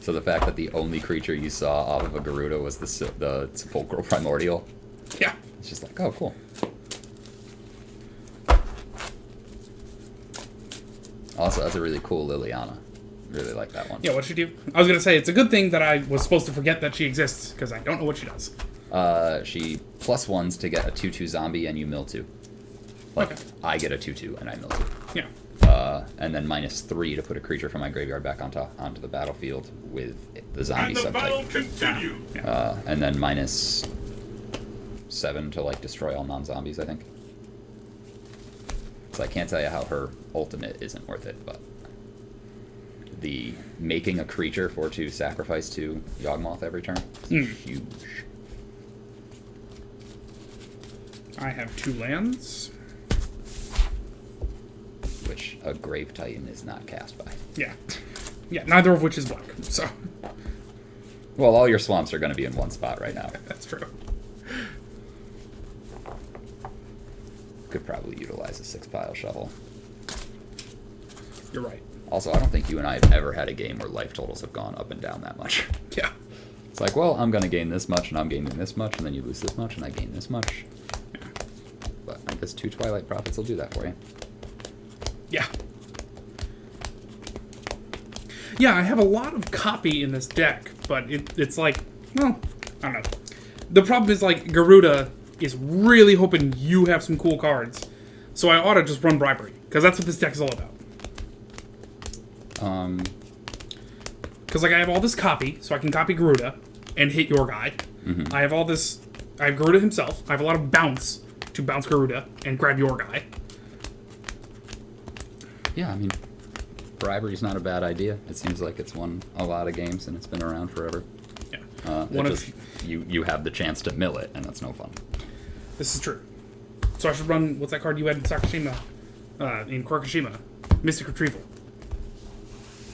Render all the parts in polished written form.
So the fact that the only creature you saw off of a Garuda was the Sepulchral Primordial, Yeah. it's just like, oh, cool. Also, that's a really cool Liliana. Really like that one. Yeah, what'd she do? I was going to say, it's a good thing that I was supposed to forget that she exists, because I don't know what she does. She +1s to get a 2/2 zombie and you mill 2. Like, Okay. I get a 2/2 and I mill 2. Yeah. And then -3 to put a creature from my graveyard back onto the battlefield with the zombie And the battle subtype. continue. And then -7 to, like, destroy all non-zombies, I think. So I can't tell you how her ultimate isn't worth it, but the making a creature to sacrifice to Yawgmoth every turn is huge. I have 2 lands. Which a Grave Titan is not cast by. Yeah. Yeah, neither of which is black, so Well, all your swamps are going to be in one spot right now. that's true. Could probably utilize a 6-pile shovel. You're right. Also, I don't think you and I have ever had a game where life totals have gone up and down that much. Yeah. It's like, well, I'm going to gain this much, and I'm gaining this much, and then you lose this much, and I gain this much. Yeah. But I guess 2 Twilight Prophets will do that for you. Yeah. Yeah, I have a lot of copy in this deck, but it's like, well, I don't know. The problem is, like, Garuda is really hoping you have some cool cards. So I ought to just run Bribery, because that's what this deck is all about. Because, like, I have all this copy, so I can copy Garuda and hit your guy. I have all this... I have Garuda himself. I have a lot of bounce to bounce Garuda and grab your guy. Yeah, I mean, bribery's not a bad idea. It seems like it's won a lot of games, and it's been around forever. Yeah. You have the chance to mill it, and that's no fun. This is true. So I should run... What's that card you had in Sakashima? In Korokushima? Mystic Retrieval.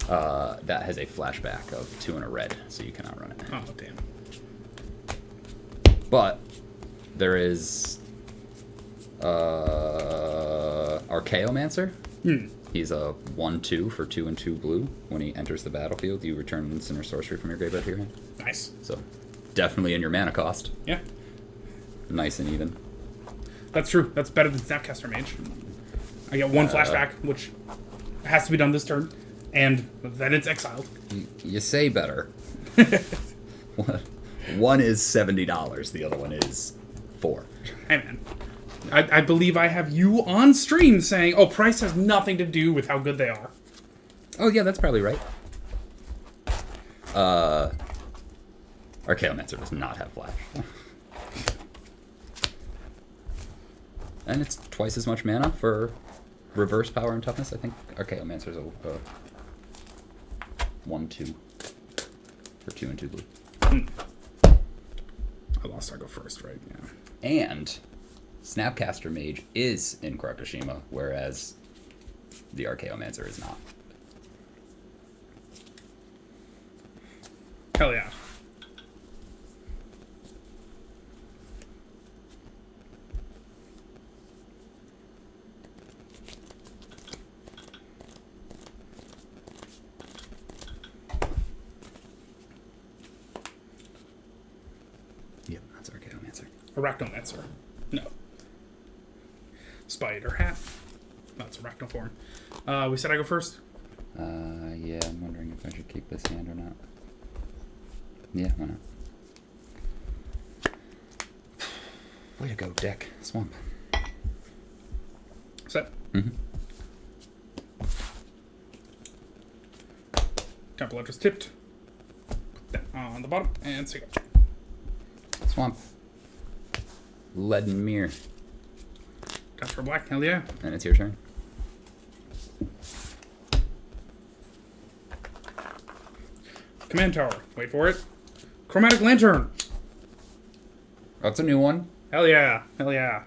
That has a flashback of 2 and a red, so you can outrun it. Oh, damn. But there is Archaeomancer. He's a 1/2 for 2 and 2 blue. When he enters the battlefield, you return instant or sorcery from your graveyard to your hand. Nice. So definitely in your mana cost. Yeah. Nice and even. That's true. That's better than Snapcaster Mage. I get 1 flashback, which has to be done this turn, and then it's exiled. You say better. One is $70. The other one is $4. Hey, man. I believe I have you on stream saying, oh, price has nothing to do with how good they are. Oh yeah, that's probably right. Archaeomancer does not have flash. And it's twice as much mana for reverse power and toughness. I think Archaeomancer's a 1/2 for 2 and 2 blue. I lost, I go first, right? Yeah. And Snapcaster Mage is in Korokushima, whereas the Archaeomancer is not. Hell yeah. Yep, that's Archaeomancer. Arachnomancer. No. Spider Hat. No, it's Arachnoform. We said I go first? Yeah, I'm wondering if I should keep this hand or not. Yeah, why not? Way to go, deck. Swamp. Set. Mm-hmm. Temple Edge is tipped. Put that on the bottom, and Seagull. Swamp. Leaden Mirror. Test for black, hell yeah. And it's your turn. Command Tower, wait for it. Chromatic Lantern. That's a new one. Hell yeah, hell yeah.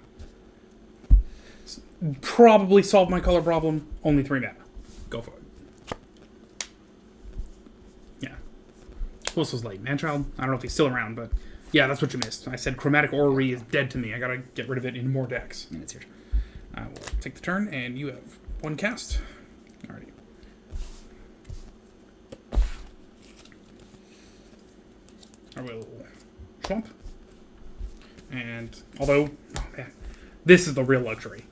Probably solved my color problem. Only 3 mana. Go for it. Yeah. Who else was late? Manchild? I don't know if he's still around, but yeah, that's what you missed. I said Chromatic Orrery is dead to me. I gotta get rid of it in more decks. And it's your turn. I will take the turn, and you have 1 cast. Alrighty. will swamp. And although, oh man, this is the real luxury.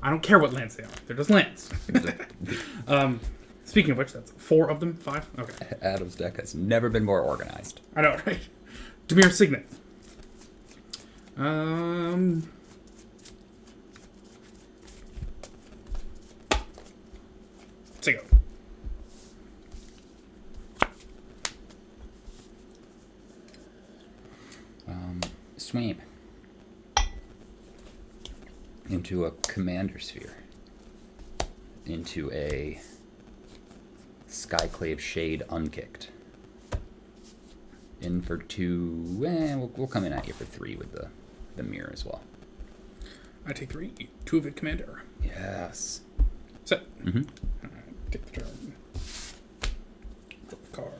I don't care what lands they are. They're just lands. Speaking of which, that's 4 of them. 5? Okay. Adam's deck has never been more organized. I know, right? Dimir Signet. Sigo. Swamp. Into a Commander Sphere. Into a Skyclave Shade unkicked. In for 2. We'll come in at you for 3 with the mirror as well. I take 3. 2 of it, Commander. Yes. Set. Mm-hmm. Alright, take the turn. Flip the card.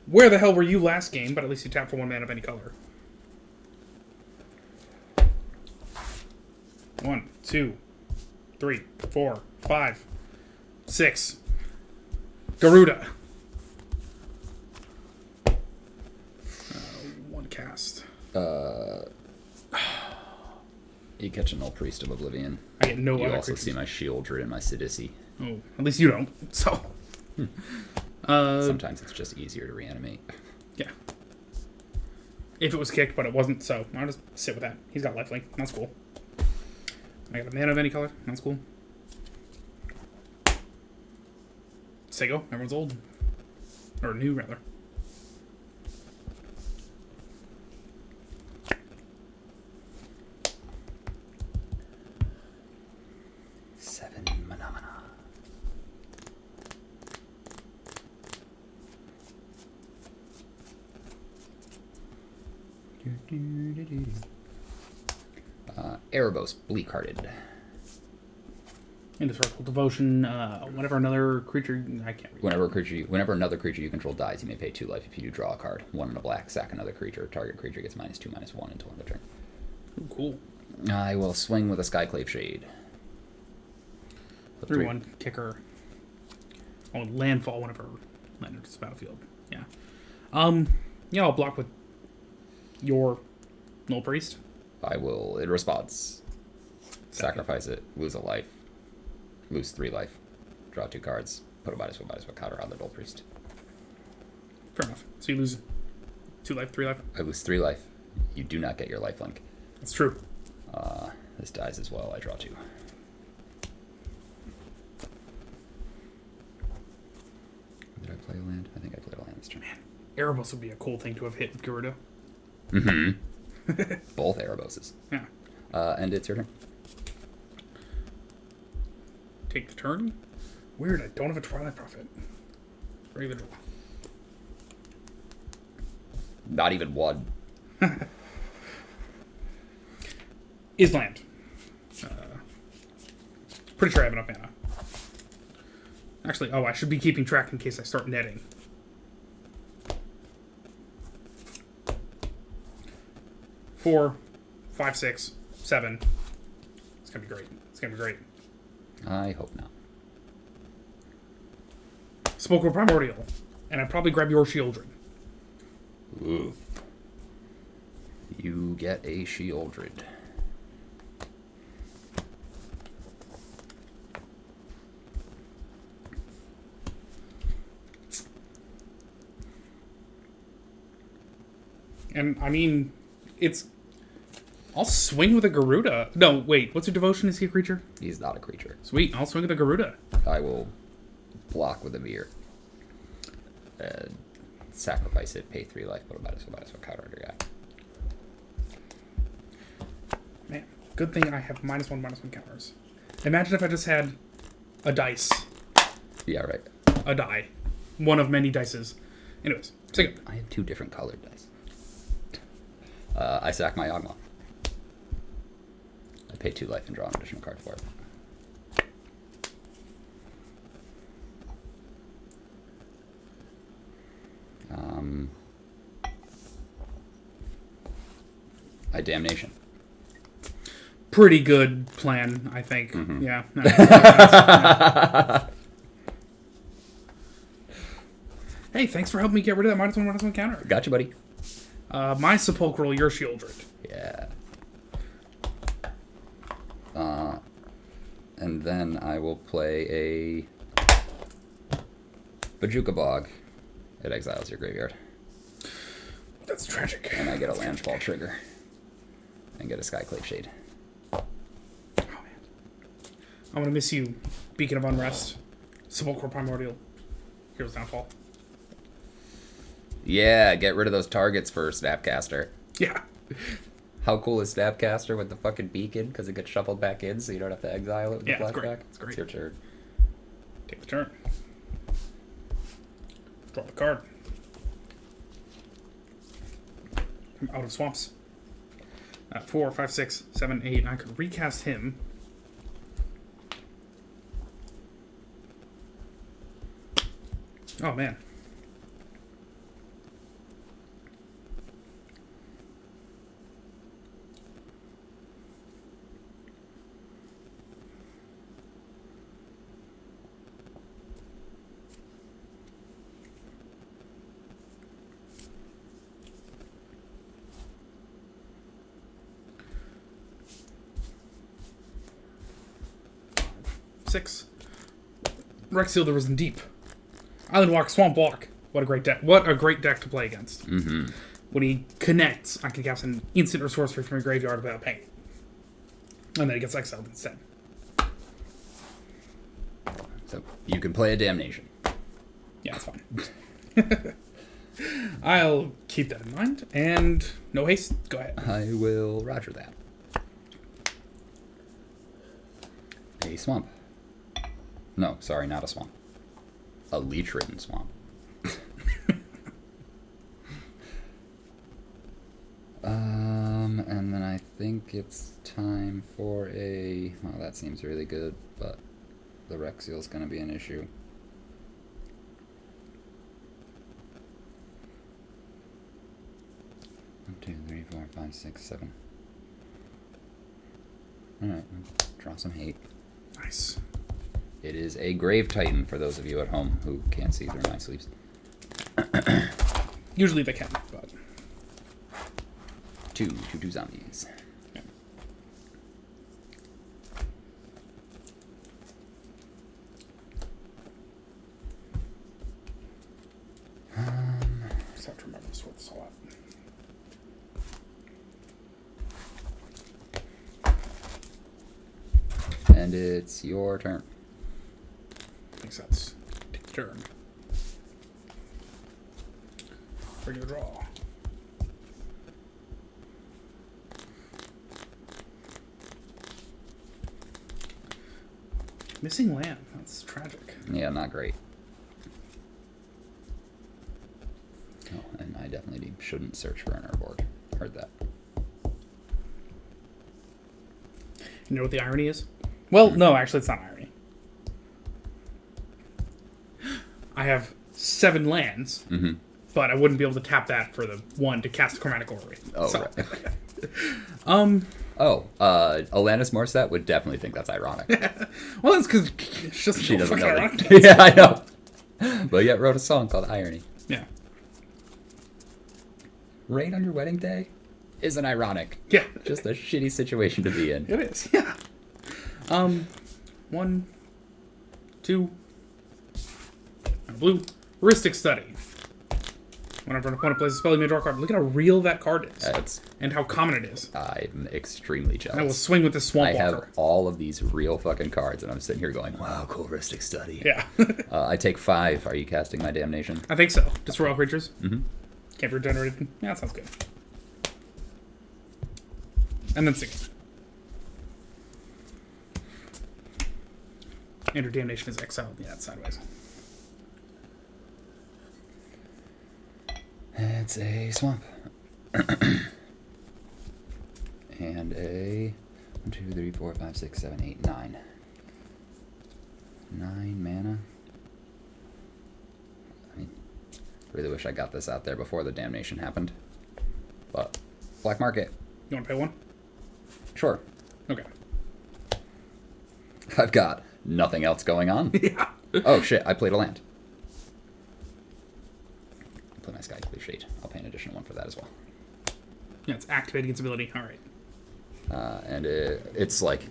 Where the hell were you last game? But at least you tap for 1 mana of any color. 1, 2, 3, 4, 5, 6. Garuda. 1 cast. You catch an Old Priest of Oblivion. I get no You other also creatures. see my Shieldred and my Sidisi. Oh, at least you don't. So. Sometimes it's just easier to reanimate. Yeah. If it was kicked, but it wasn't, so I'll just sit with that. He's got lifelink. That's cool. I got a mana of any color. That's cool. Sego. Everyone's old. Or new, rather. Seven Phenomena. Erebos, Bleak-Hearted. Indestructible Devotion. Whenever another creature... I can't read. Whenever another creature you control dies, you may pay 2 life. If you do, draw a card. 1 and a black, sack another creature. Target creature gets -2/-1 until end of turn. Ooh, cool. I will swing with a Skyclave Shade. 3/1 kicker. Oh, landfall whenever land enters the battlefield. Yeah. Yeah, I'll block with your Null Priest. I will, in response, sacrifice it, lose a life, lose 3 life, draw 2 cards, put a -1/-1 counter on the Null Priest. Fair enough. So you lose 2 life, 3 life? I lose 3 life. You do not get your lifelink. That's true. This dies as well. I draw 2. Did I play a land? I think I played a land this turn. Erebos would be a cool thing to have hit with Garuda. Mm-hmm. Both Ereboses. Yeah. And it's your turn. Take the turn. Weird, I don't have a Twilight Prophet. Regular draw. Not even 1. Is land. Pretty sure I have enough mana. Actually, I should be keeping track in case I start netting. Four, 5, 6, 7. It's gonna be great. It's gonna be great. I hope not. Smolkle Primordial. And I'd probably grab your Shieldred. Oof. You get a Shieldred. And, I mean, it's... I'll swing with a Garuda. No, wait. What's your devotion? Is he a creature? He's not a creature. Sweet. I'll swing with a Garuda. I will block with a mirror. And sacrifice it, pay 3 life, put a -1/-1 counter on your guy. Man, good thing I have -1/-1 counters. Imagine if I just had a dice. Yeah, right. A die. One of many dices. Anyways, second. I have 2 different colored dice. I sack my Yawgmoth. I pay 2 life and draw an additional card for it. I Damnation. Pretty good plan, I think. Mm-hmm. Yeah. No, yeah. Hey, thanks for helping me get rid of that -1/-1 counter. Gotcha, buddy. My Sepulchral, your Shieldred. Yeah. And then I will play a Bajuka Bog. It exiles your graveyard. That's tragic. And I get a Landfall trigger. And get a Skyclave Shade. Oh, man. I'm gonna miss you, Beacon of Unrest. Sepulchral Primordial. Hero's Downfall. Yeah, get rid of those targets for Snapcaster. Yeah. How cool is Snapcaster with the fucking beacon? Because it gets shuffled back in, so you don't have to exile it with Yeah, the it's great. flashback. It's great. It's your turn. Take the turn. Draw the card. I'm out of swamps. 4, 5, 6, 7, 8. I could recast him. Oh, man. Six. Rexseal the Risen Deep. Island Walk, Swamp Walk. What a great deck. What a great deck to play against. Mm-hmm. When he connects, I can cast an instant or sorcery from your graveyard without paying. And then he gets exiled instead. So you can play a Damnation. Yeah, it's fine. I'll keep that in mind. And no haste. Go ahead. I will roger that. A swamp. No, sorry, not a swamp. A leech-ridden swamp. And then I think it's time for a... Well, that seems really good, but the Rexseal's going to be an issue. One, 2, 3, 4, 5, 6, 7. Alright, draw some hate. Nice. It is a Grave Titan for those of you at home who can't see through my sleeves. Usually they can, but... Two zombies. Yeah. Just have to remember to sort this all out. And it's your turn. Makes sense. Take the turn. Bring your draw. Missing land. That's tragic. Yeah, not great. Oh, and I definitely shouldn't search for an Urborg. Heard that. You know what the irony is? Well, no, actually, it's not irony. I have 7 lands, but I wouldn't be able to tap that for the 1 to cast the Chromatic Orrery. Oh, so. right. Alanis Morissette would definitely think that's ironic. Well, that's because it's just She so doesn't fucking know ironic. that. Yeah, I know. But yet wrote a song called Irony. Yeah. Rain on your wedding day isn't ironic. Yeah. Just a shitty situation to be in. It is. Yeah. 1, 2, and a blue. Heuristic Study. Whenever an opponent plays a spell, you may draw a card. Look at how real that card is. And how common it is. I'm extremely jealous. I will swing with this Swamp I have Walker. all of these real fucking cards, and I'm sitting here going, wow, cool Heuristic Study. Yeah. I take 5. Are you casting my Damnation? I think so. Just Royal Creatures? Mm-hmm. Can't be regenerated. Yeah, that sounds good. And then 6. And your Damnation is exiled. Yeah, it's sideways. It's a swamp. And a 1, 2, 3, 4, 5, 6, 7, 8, 9. 9 mana. I mean, really wish I got this out there before the Damnation happened. But, black market. You want to pay 1? Sure. Okay. I've got nothing else going on. Yeah. Oh shit, I played a land. for that as well. Yeah, it's activating its ability. All right. And it's like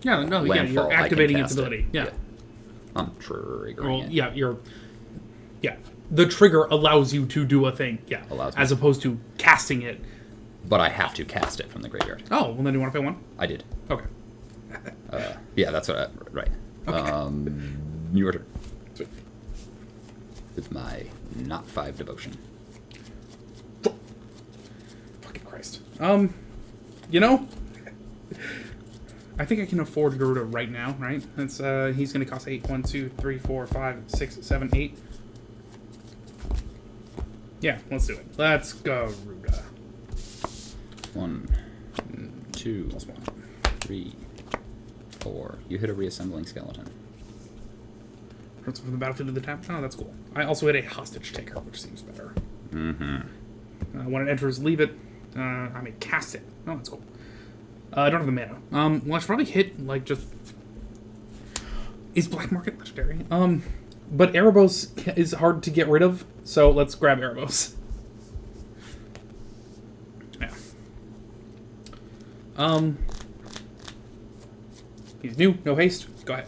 Yeah, no, yeah, landfall. you're I can activating its cast it. ability. Yeah. I'm triggering Well, it. yeah, yeah. The trigger allows you to do a thing. Yeah. Allows me as opposed to casting it. But I have to cast it from the graveyard. Oh, well then you want to pay one? I did. Okay. Yeah, that's what right. Okay. Your turn. Sweet. With my not 5 devotion. Fucking Christ. You know, I think I can afford Garuda right now, right? That's he's gonna cost 8. 1, 2, 3, 4, 5, 6, 7, 8. Yeah, let's do it. Let's Garuda. 1, 2, Plus 1. 3, 4. You hit a reassembling skeleton. Hurts from the battlefield to the tap. Oh, that's cool. I also hit a hostage taker, which seems better. Mm-hmm. When it enters, leave it. I may cast it. Oh, that's cool. I don't have the mana. Well, I should probably hit, like, just... Is Black Market legendary? But Erebos is hard to get rid of, so let's grab Erebos. Yeah. He's new, no haste. Go ahead.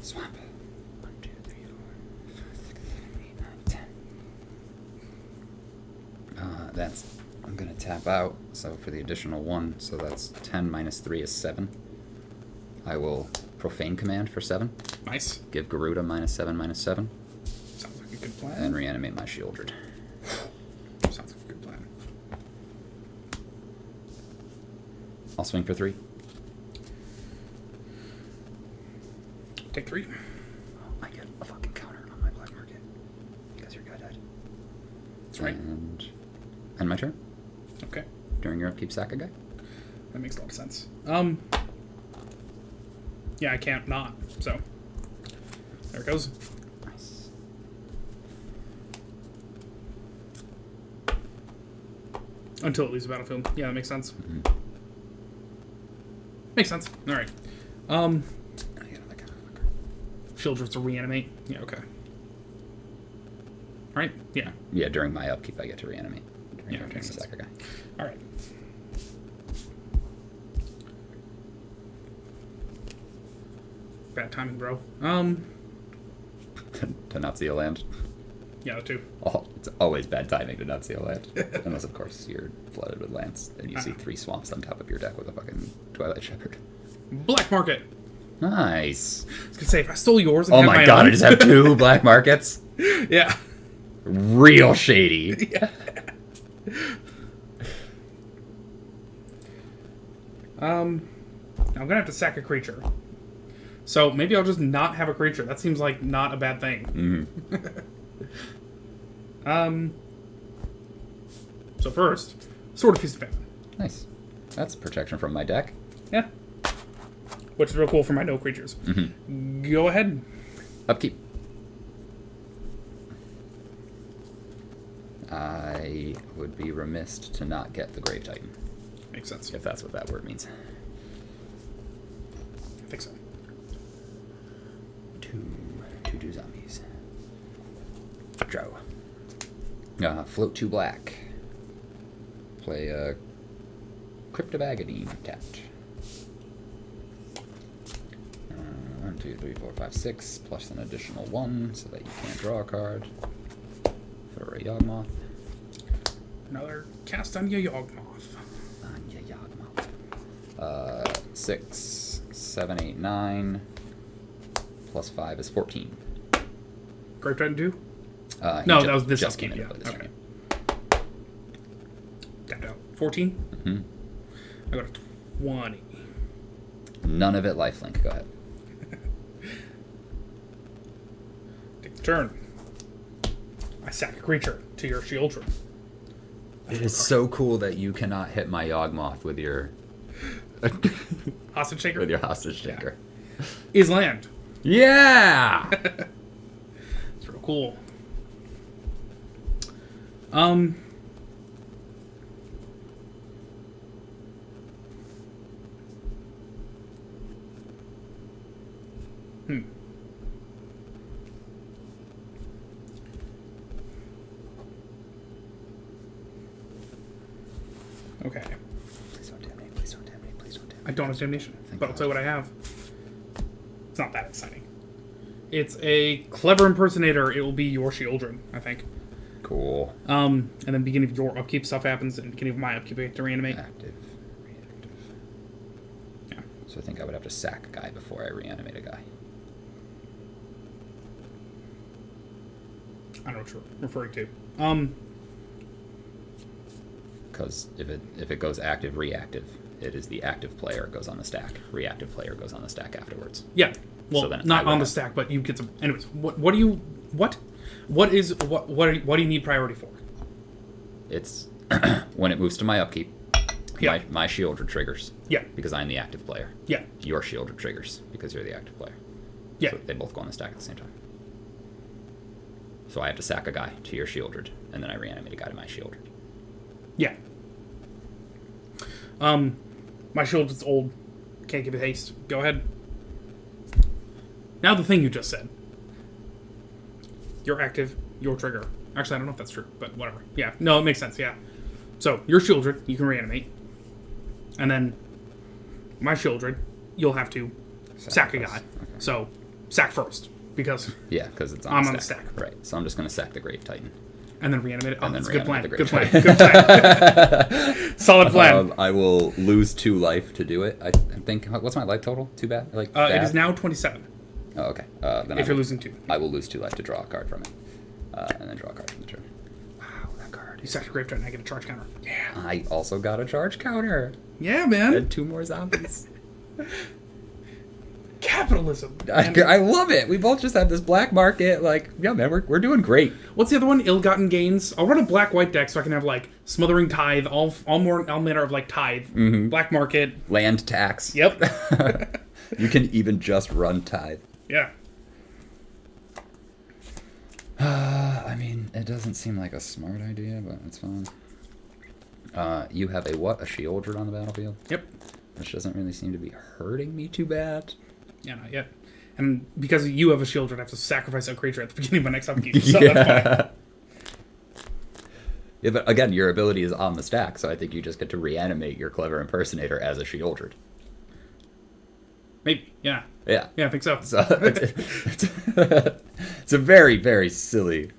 Swamp. 1, 2, 3, 4, 5, 6, 7, 8, 9, 10. That's... I'm gonna tap out, so for the additional 1, so that's 10 minus 3 is 7. I will Profane Command for 7. Nice. Give Garuda minus 7, minus 7. Sounds like a good plan. And reanimate my Shieldred. Sounds like a good plan. I'll swing for 3. Take 3. I get a fucking counter on my Black Market. Because your guy died. That's right. And my turn. Okay. During your upkeep, sack a guy. That makes a lot of sense. Yeah, I can't not, so. There it goes. Nice. Until it leaves the battlefield. Yeah, that makes sense. Mm-hmm. Makes sense. Alright. I get another counter. Shieldred's to reanimate. Yeah, okay. Alright, yeah. Yeah, during my upkeep, I get to reanimate. During Yeah, your turn, makes sense. sack a guy. Alright. Bad timing, bro. To not see a land. Yeah, that too. Oh, it's always bad timing to not see a land. Unless, of course, you're flooded with lands and you see 3 swamps on top of your deck with a fucking Twilight Shepherd. Black Market. Nice. I was gonna say, if I stole yours and Oh had my my god, own, I just have 2 black markets? Yeah. Real shady. Yeah. I'm gonna have to sack a creature. So maybe I'll just not have a creature. That seems like not a bad thing. Mm-hmm. So first, Sword of Feast of Famine. Nice. That's protection from my deck. Yeah. Which is real cool for my no creatures. Mm-hmm. Go ahead. Upkeep. I would be remiss to not get the Grave Titan, Makes sense. if that's what that word means. I think so. 2 zombies. Draw. Float 2 black. Play a Cryptobagadine tapped. 1, 2, 3, 4, 5, 6, plus an additional 1 so that you can't draw a card. For a Yawgmoth. Another cast on your Yawgmoth. On your Yawgmoth. 6, 7, 8, 9. Plus 5 is 14. Grave Titan 2? He No, that was this just upkeep, came in yeah. this Okay. turn. Tapped out. 14? Mhm. I got a 20. None of it lifelink. Go ahead. Take the turn. I sack a creature to your Shieldred. It is so cool that you cannot hit my Yawgmoth with your Hostage Taker hostage taker. is land. Yeah. It's real cool. Okay. Please don't damnate. Please don't damnate. Please don't damnate. I don't have damnation, Thank but I'll God. tell you what I have. It's not that exciting. It's a clever impersonator. It will be your Shieldred, I think. Cool. And then beginning of your upkeep stuff happens, and beginning of my upkeep I get to reanimate. Active. Reactive. Yeah. So I think I would have to sack a guy before I reanimate a guy. I don't know what you're referring to. Because if it goes active, reactive, it is the active player goes on the stack. Reactive player goes on the stack afterwards. Yeah. Well, So then not I would on the have- stack, but you get some. Anyways, what do you what do you need priority for? It's when it moves to my upkeep, Yeah. my Shieldred triggers Yeah. because I'm the active player. Yeah. Your Shieldred triggers because you're the active player. Yeah. So they both go on the stack at the same time. So I have to sack a guy to your Shieldred, and then I reanimate a guy to my Shieldred. Yeah. My Shieldred's old. Can't give it haste. Go ahead. Now the thing you just said. You're active. Your trigger. Actually, I don't know if that's true, but whatever. Yeah. No, it makes sense. Yeah. So your Shieldred, you can reanimate, and then my Shieldred, you'll have to sack a guy. Sacrifice. Okay. So sack first because, Yeah, because it's on I'm the on the stack. stack. Right. So I'm just going to sack the Grave Titan. and then reanimate it. Oh, And then that's a good plan. reanimate the Good plan. Great Good plan. Solid plan. I will lose 2 life to do it. I think. What's my life total? Too bad. Like It bad? is now 27. Oh, okay. Then If you're losing 2, I will lose 2 life to draw a card from it, and then draw a card from the turn. Wow, that card. you sack your grave turn. I get a charge counter. Yeah. I also got a charge counter Yeah, man. and 2 more zombies. Capitalism. I, Man. I love it. We both just have this black market. Like, yeah, man, we're doing great. What's the other one? Ill-gotten gains. I'll run a black-white deck so I can have like smothering tithe, all manner of like tithe, black market. Land tax. Yep. You can even just run tithe. Yeah. I mean, it doesn't seem like a smart idea, but it's fine. You have a what? A Shieldred on the battlefield? Yep. Which doesn't really seem to be hurting me too bad. Yeah, not yet. And because you have a shield, I have to sacrifice a creature at the beginning of my next upkeep. So that's fine. Yeah, but again, your ability is on the stack, so I think you just get to reanimate your Clever Impersonator as a Shieldred. Maybe. Yeah. Yeah. Yeah, I think so. So it's a very, very silly.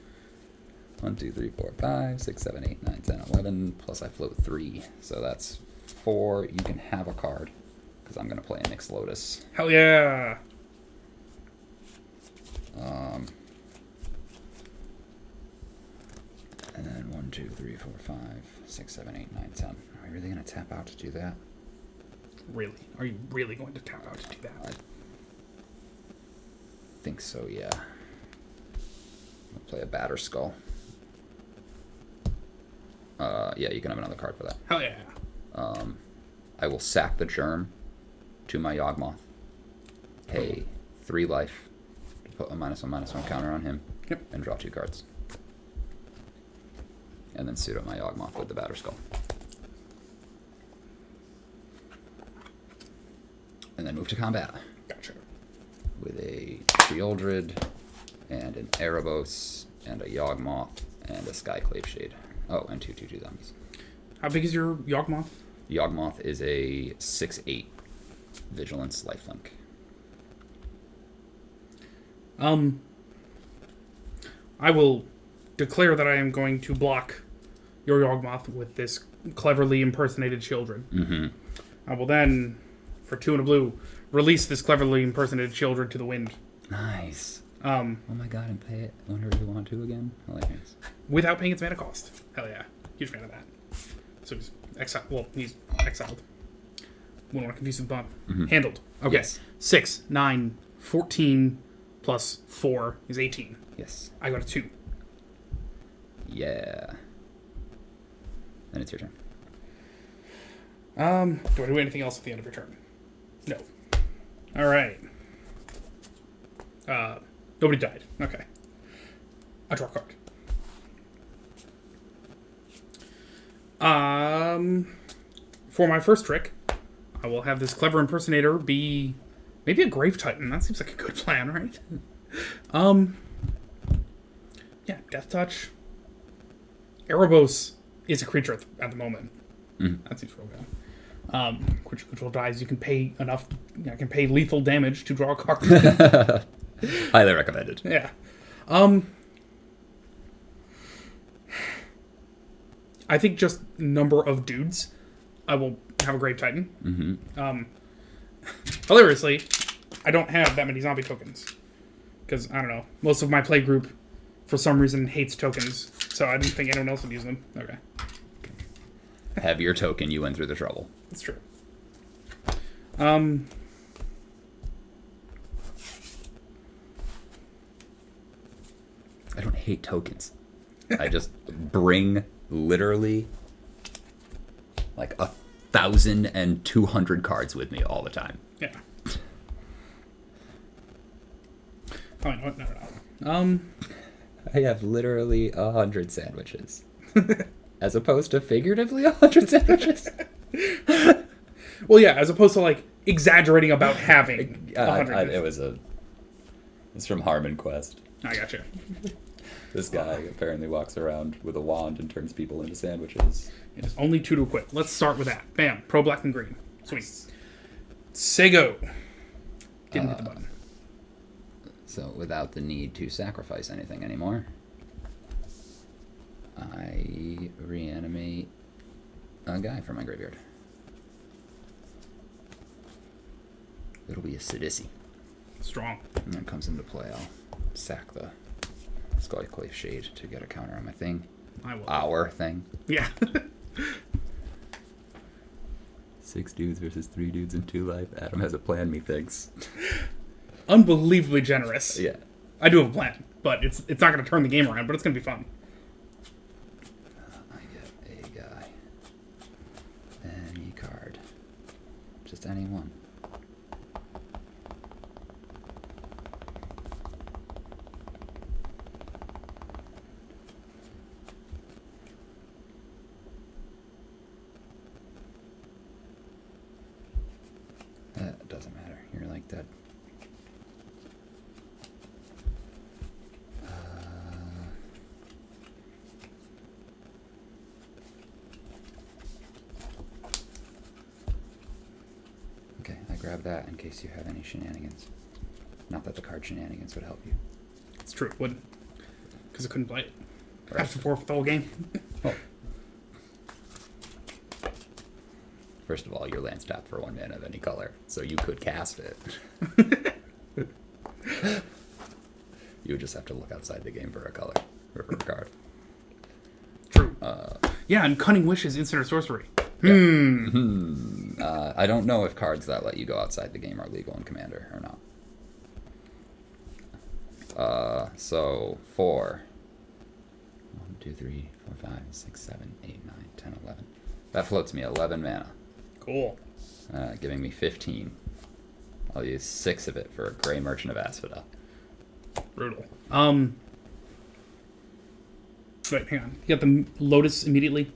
1, 2, 3, 4, 5, 6, 7, 8, 9, 10, 11. Plus I float 3. So that's 4. You can have a card. Because I'm going to play a Nyx Lotus. Hell yeah. And then 1, 2, 3, 4, 5, 6, 7, 8, 9, 10. Are we really going to tap out to do that? Really? Are you really going to tap out to do that? I think so, yeah. I'll play a Batter Skull. Yeah, you can have another card for that. Hell yeah. I will sack the Germ to my Yawgmoth. Pay 3 life to put a -1/-1 counter on him. Yep. And draw 2 cards. And then suit up my Yawgmoth with the Batter Skull. And then move to combat Gotcha. with a Shieldred and an Erebos and a Yawgmoth and a Skyclave Shade. Oh, and 2/2/2 zombies. How big is your Yawgmoth? Yawgmoth is a 6/8 Vigilance lifelink. I will declare that I am going to block your Yawgmoth with this cleverly impersonated Shieldred. Mm-hmm. I will then, for 2 and a blue, release this cleverly impersonated Shieldred to the wind. Nice. Oh my god, and pay it whenever you want to again. Hilarious. Without paying its mana cost. Hell yeah. Huge fan of that. So he's exiled. Well, he's exiled. Wouldn't want to confuse him, but handled. Okay. Yes. 6, 9, 14 plus 4 is 18. Yes. I got a 2. Yeah. Then it's your turn. Do I do anything else at the end of your turn? No. All right. Nobody died. Okay. I draw a card. For my first trick, I will have this clever impersonator be maybe a Grave Titan. That seems like a good plan, right? Yeah, Death Touch. Erebos is a creature at the moment. That seems real good. Creature control dies. You can pay enough. I can pay lethal damage to draw a card. Highly recommended. Yeah. I think just number of dudes. I will have a Grave Titan. Hilariously, I don't have that many zombie tokens. Because, I don't know, most of my play group, for some reason, hates tokens. So I didn't think anyone else would use them. Okay. Have your token, you went through the trouble. That's true. I don't hate tokens. I just bring literally like 1,200 cards with me all the time. Yeah. Oh, no. I have literally 100 sandwiches. As opposed to figuratively 100 sandwiches. Well, yeah, as opposed to, like, exaggerating about having 100. It's from Harmon Quest. I gotcha. This guy apparently walks around with a wand and turns people into sandwiches. It is only 2 to equip. Let's start with that. Bam. Pro black and green. Sweet. Sego. Didn't hit the button. So without the need to sacrifice anything anymore, I reanimate a guy from my graveyard. It'll be a Sidisi. Strong. And when it comes into play, I'll sack the Skyclave Shade to get a counter on my thing. I will. Our thing. Yeah. 6 dudes versus 3 dudes in 2 life. Adam has a plan, methinks. Unbelievably generous. Yeah. I do have a plan, but it's not going to turn the game around, but it's going to be fun. I get a guy. Any card. Just any one. That doesn't matter. You're like dead. Okay, I grabbed that in case you have any shenanigans. Not that the card shenanigans would help you. It's true. It wouldn't. Because I couldn't play it. I have to forfeit the whole game. Well, first of all, your land's tapped for 1 mana of any color, so you could cast it. You would just have to look outside the game for a color, or for a card. True. Yeah, and Cunning Wish is instant or sorcery. I don't know if cards that let you go outside the game are legal in Commander or not. So 4. 1, 2, 3, 4, 5, 6, 7, 8, 9, 10, 11. That floats me 11 mana. Cool. Giving me 15. I'll use 6 of it for a Grey Merchant of Asphodel. Brutal. Wait, hang on. You got the Lotus immediately?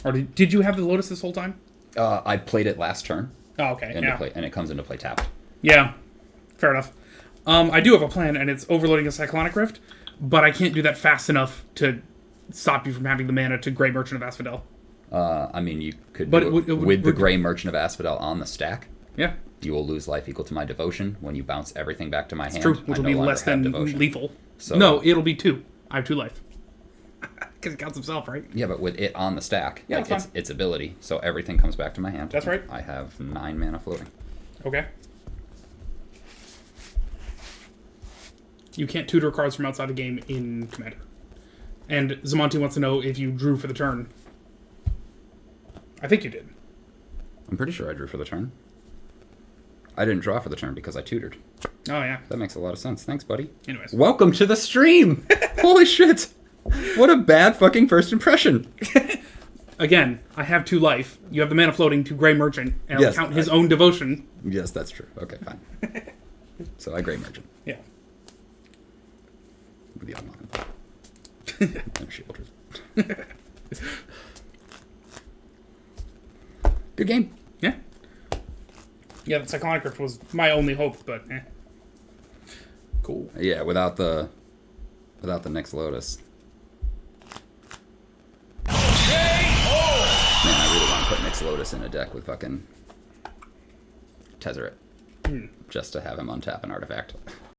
Or did you have the Lotus this whole time? I played it last turn. Oh, okay. And it comes into play tapped. Yeah. Fair enough. I do have a plan, and it's overloading a Cyclonic Rift, but I can't do that fast enough to stop you from having the mana to Grey Merchant of Asphodel. I mean, you could But do it would- with the Grey Merchant of Asphodel on the stack. Yeah. You will lose life equal to my devotion when you bounce everything back to my hand. True, which I will no be longer less have than devotion. lethal. So, No, it'll be 2. I have 2 life. Because it counts himself, right? Yeah, but with it on the stack, Yeah, like that's its ability, so everything comes back to my hand. That's right. I have 9 mana floating. Okay. You can't tutor cards from outside the game in Commander. And Zamonti wants to know if you drew for the turn. I think you did. I'm pretty sure I drew for the turn. I didn't draw for the turn because I tutored. Oh, yeah. That makes a lot of sense. Thanks, buddy. Anyways. Welcome to the stream! Holy shit! What a bad fucking first impression. Again, I have 2 life. You have the mana floating to Grey Merchant, and Yes, I'll count his own devotion. Yes, that's true. Okay, fine. So I Grey Merchant. Yeah. With the unlock. And Shieldred. Good game. Yeah. Yeah, the Cyclonic Rift was my only hope, but Cool. Yeah, without the next Lotus. Man, I really want to Lotus in a deck with fucking Tezzeret. Just to have him untap an artifact.